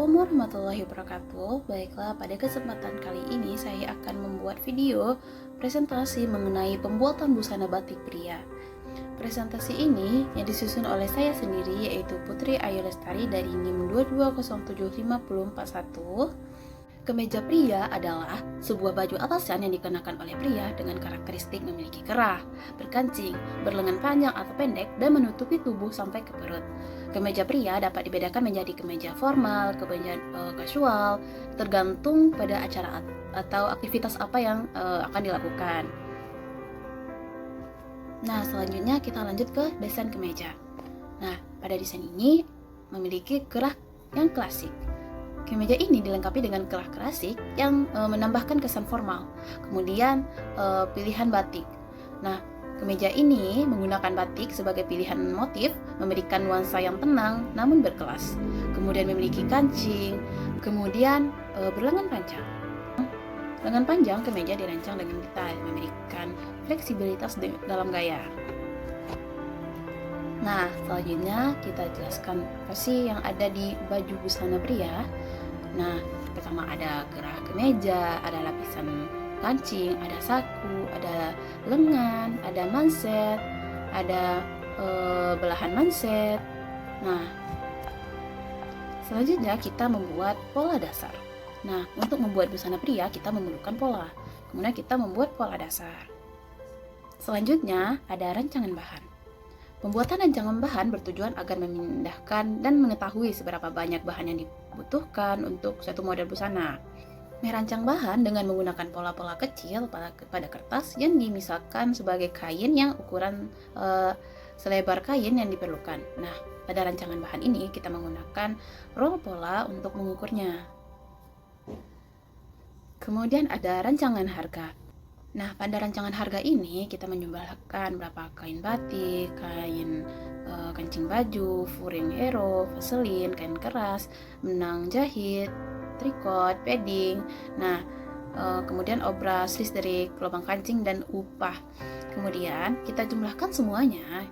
Assalamualaikum warahmatullahi wabarakatuh. Baiklah, pada kesempatan kali ini saya akan membuat video presentasi mengenai pembuatan busana batik pria. Presentasi ini yang disusun oleh saya sendiri, yaitu Putri Ayu Lestari dari NIM 2207541. Kemeja pria adalah sebuah baju atasan yang dikenakan oleh pria dengan karakteristik memiliki kerah, berkancing, berlengan panjang atau pendek, dan menutupi tubuh sampai ke perut. Kemeja pria dapat dibedakan menjadi kemeja formal, kemeja casual, tergantung pada acara atau aktivitas apa yang akan dilakukan. Nah, selanjutnya kita lanjut ke desain kemeja. Nah, pada desain ini memiliki kerah yang klasik. Kemeja ini dilengkapi dengan kerah klasik yang menambahkan kesan formal. Kemudian pilihan batik. Nah, kemeja ini menggunakan batik sebagai pilihan motif, memberikan nuansa yang tenang namun berkelas. Kemudian memiliki kancing, kemudian berlengan panjang. Lengan panjang kemeja dirancang dengan detail, memberikan fleksibilitas dalam gaya. Nah, selanjutnya kita jelaskan apa sih yang ada di baju busana pria. Nah, pertama ada kerah kemeja, ada lapisan kancing, ada saku, ada lengan, ada manset, ada belahan manset. Nah, selanjutnya kita membuat pola dasar. Nah, untuk membuat busana pria kita memerlukan pola. Kemudian kita membuat pola dasar. Selanjutnya ada rancangan bahan. Pembuatan rancangan bahan bertujuan agar memindahkan dan mengetahui seberapa banyak bahan yang dibutuhkan untuk suatu model busana. Merancang bahan dengan menggunakan pola-pola kecil pada kertas yang dimisalkan sebagai kain yang ukuran selebar kain yang diperlukan. Nah, pada rancangan bahan ini kita menggunakan roll pola untuk mengukurnya. Kemudian ada rancangan harga. Nah, pada rancangan harga ini kita menjumlahkan berapa kain batik, kain kancing baju, furing hero, vaselin, kain keras, benang jahit, trikot, padding. Nah, kemudian obras, listrik, lubang kancing, dan upah. Kemudian kita jumlahkan semuanya.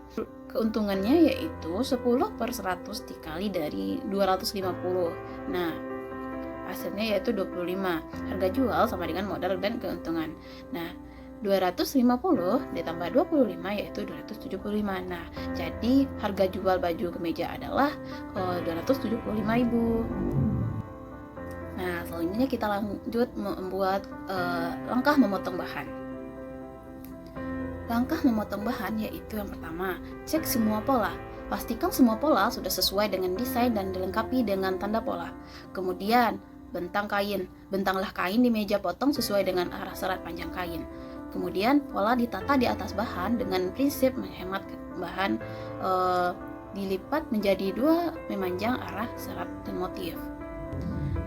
Keuntungannya yaitu 10/100 dikali dari 250. Nah, hasilnya yaitu 25. Harga jual sama dengan modal dan keuntungan. Nah, 250 ditambah 25 yaitu 275. Nah, jadi harga jual baju kemeja adalah 275.000. Nah, selanjutnya kita lanjut membuat langkah memotong bahan. Langkah memotong bahan yaitu yang pertama, cek semua pola. Pastikan semua pola sudah sesuai dengan desain dan dilengkapi dengan tanda pola. Kemudian, bentang kain. Bentanglah kain di meja potong sesuai dengan arah serat panjang kain. Kemudian, pola ditata di atas bahan dengan prinsip menghemat bahan dilipat menjadi 2 memanjang arah serat dan motif.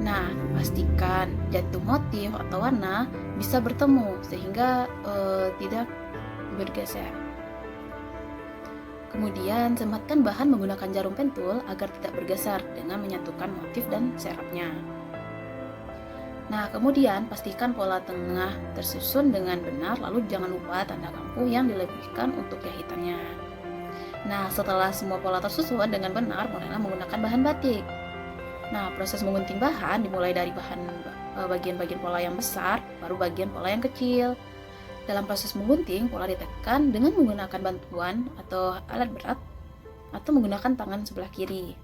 Nah, pastikan jatuh motif atau warna bisa bertemu sehingga tidak bergeser. Kemudian, sematkan bahan menggunakan jarum pentul agar tidak bergeser dengan menyatukan motif dan serapnya. Nah, kemudian pastikan pola tengah tersusun dengan benar, lalu jangan lupa tanda kampu yang dilebihkan untuk jahitannya. Nah, setelah semua pola tersusun dengan benar, mulailah menggunakan bahan batik. Nah, proses menggunting bahan dimulai dari bagian-bagian pola yang besar, baru bagian pola yang kecil. Dalam proses menggunting, pola ditekan dengan menggunakan bantuan atau alat berat atau menggunakan tangan sebelah kiri.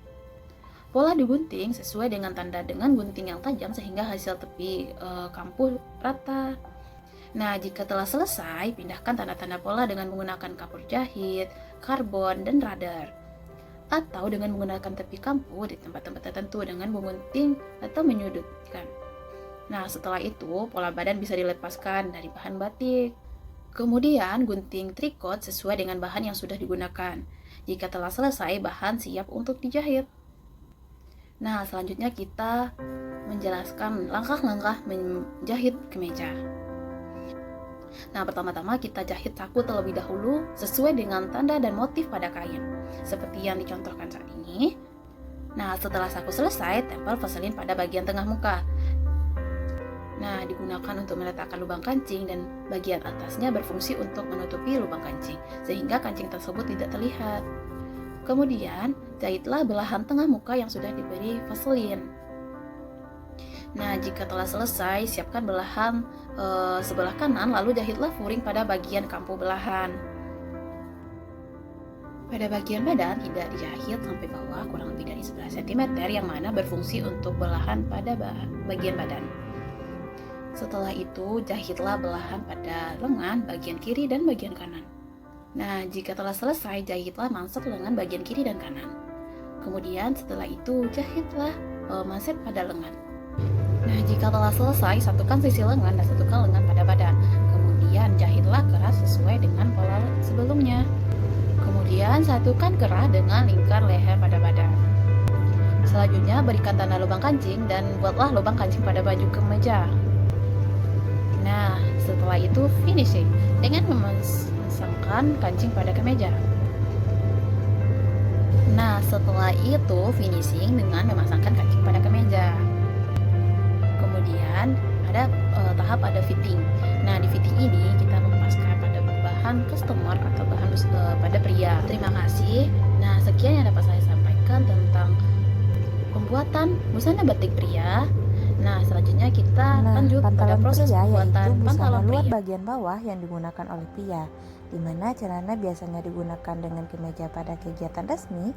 Pola digunting sesuai dengan tanda dengan gunting yang tajam sehingga hasil tepi kampu rata. Nah, jika telah selesai, pindahkan tanda-tanda pola dengan menggunakan kapur jahit, karbon, dan radar. Atau dengan menggunakan tepi kampu di tempat-tempat tertentu dengan menggunting atau menyudutkan. Nah, setelah itu, pola badan bisa dilepaskan dari bahan batik. Kemudian, gunting trikot sesuai dengan bahan yang sudah digunakan. Jika telah selesai, bahan siap untuk dijahit. Nah, selanjutnya kita menjelaskan langkah-langkah menjahit kemeja. Nah, pertama-tama kita jahit saku terlebih dahulu sesuai dengan tanda dan motif pada kain, seperti yang dicontohkan saat ini. Nah, setelah saku selesai, tempel vaselin pada bagian tengah muka. Nah, digunakan untuk meletakkan lubang kancing dan bagian atasnya berfungsi untuk menutupi lubang kancing, sehingga kancing tersebut tidak terlihat. Kemudian, jahitlah belahan tengah muka yang sudah diberi vaselin. Nah, jika telah selesai, siapkan belahan sebelah kanan, lalu jahitlah furing pada bagian kampu belahan. Pada bagian badan tidak dijahit sampai bawah kurang lebih dari 11 cm yang mana berfungsi untuk belahan pada bagian badan. Setelah itu, jahitlah belahan pada lengan bagian kiri dan bagian kanan. Nah, jika telah selesai, jahitlah manset lengan bagian kiri dan kanan. Kemudian setelah itu, jahitlah manset pada lengan. Nah, jika telah selesai, satukan sisi lengan dan satukan lengan pada badan. Kemudian jahitlah kerah sesuai dengan pola sebelumnya. Kemudian satukan kerah dengan lingkar leher pada badan. Selanjutnya berikan tanda lubang kancing dan buatlah lubang kancing pada baju kemeja. Nah, setelah itu finishing dengan memasangkan kancing pada kemeja. Nah, setelah itu finishing dengan memasangkan kancing pada kemeja. Kemudian ada tahap fitting. Nah, di fitting ini kita melepaskan pada bahan customer atau bahan pada pria. Terima kasih. Nah, sekian yang dapat saya sampaikan tentang pembuatan busana batik pria. Nah, selanjutnya kita lanjut pada proses pembuatan pantalon luar pria. bagian bawah yang digunakan oleh pria, di mana celana biasanya digunakan dengan kemeja pada kegiatan resmi.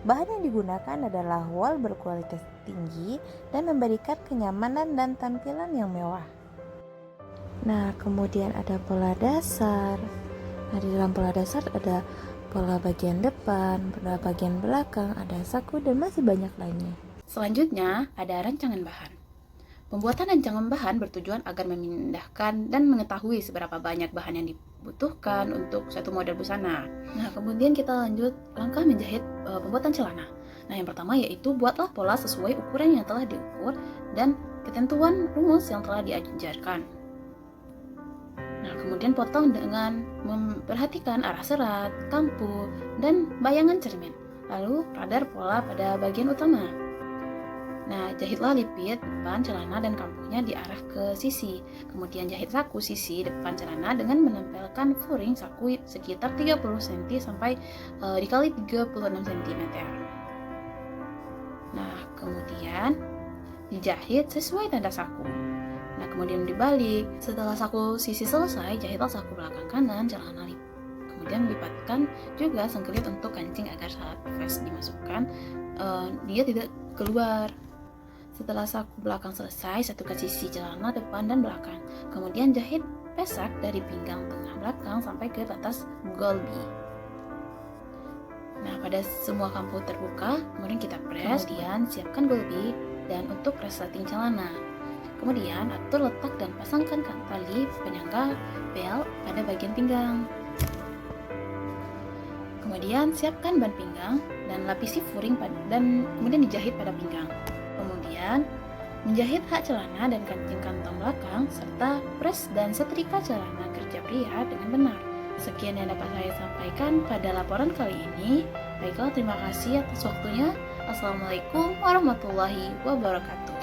Bahan yang digunakan adalah wol berkualitas tinggi dan memberikan kenyamanan dan tampilan yang mewah. Nah, kemudian ada pola dasar. Nah, di dalam pola dasar ada pola bagian depan, pola bagian belakang, ada saku, dan masih banyak lainnya. Selanjutnya ada rancangan bahan. Pembuatan rancangan bahan bertujuan agar memindahkan dan mengetahui seberapa banyak bahan yang dibutuhkan untuk satu model busana. Nah, kemudian kita lanjut langkah menjahit pembuatan celana. Nah, yang pertama yaitu buatlah pola sesuai ukuran yang telah diukur dan ketentuan rumus yang telah diajarkan. Nah, kemudian potong dengan memperhatikan arah serat, kampu, dan bayangan cermin. Lalu radar pola pada bagian utama. Nah, jahitlah lipit depan celana dan kampunya diarah ke sisi. Kemudian jahit saku sisi depan celana dengan menempelkan furing saku sekitar 30 cm sampai dikali 36 cm. Nah, kemudian dijahit sesuai tanda saku. Nah, kemudian dibalik. Setelah saku sisi selesai, jahitlah saku belakang kanan celana lip. Kemudian lipatkan juga sengkelit untuk kancing agar saat vest dimasukkan dia tidak keluar. Setelah saku belakang selesai, satukan sisi celana depan dan belakang. Kemudian jahit pesak dari pinggang tengah belakang sampai ke batas golbi. Nah, pada semua kampu terbuka, kemudian kita press. Kemudian siapkan golbi dan untuk resleting celana. Kemudian atur letak dan pasangkan tali penyangga bel pada bagian pinggang. Kemudian siapkan ban pinggang dan lapisi furing dan kemudian dijahit pada pinggang. Kemudian menjahit hak celana dan kancing kantong belakang serta pres dan setrika celana kerja pria dengan benar. Sekian yang dapat saya sampaikan pada laporan kali ini. Baiklah, terima kasih atas waktunya. Assalamualaikum warahmatullahi wabarakatuh.